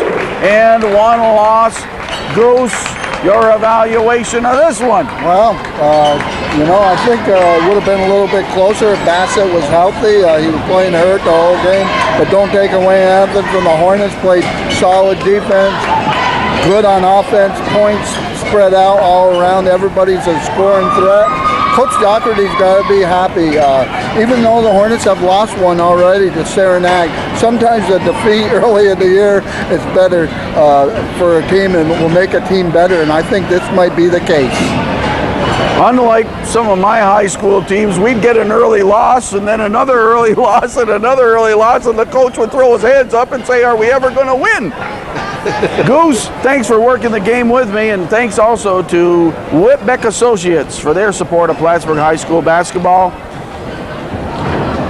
and 1 loss. Goose, your evaluation of this one? Well, you know, I think it would have been a little bit closer if Bassett was healthy. He was playing hurt the whole game, but don't take away anything from the Hornets. Played solid defense, good on offense, points spread out all around. Everybody's a scoring threat. Coach Doherty's got to be happy. Even though the Hornets have lost one already to Saranac, sometimes a defeat early in the year is better for a team and will make a team better, and I think this might be the case. Unlike some of my high school teams, we'd get an early loss and then another early loss and another early loss, and the coach would throw his hands up and say, "Are we ever going to win?" Goose, thanks for working the game with me, and thanks also to Whitbeck Associates for their support of Plattsburgh High School basketball.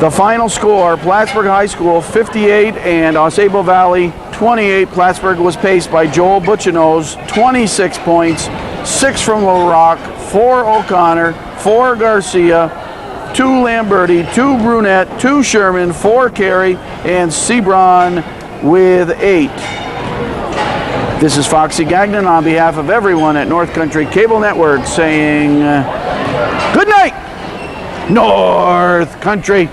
The final score, Plattsburgh High School 58 and AuSable Valley 28. Plattsburgh was paced by Joel Butchino's 26 points, 6 from LaRock, 4 O'Connor, 4 Garcia, 2 Lamberti, 2 Brunette, 2 Sherman, 4 Carey, and Sebron with 8. This is Foxy Gagnon on behalf of everyone at North Country Cable Network saying good night, North Country.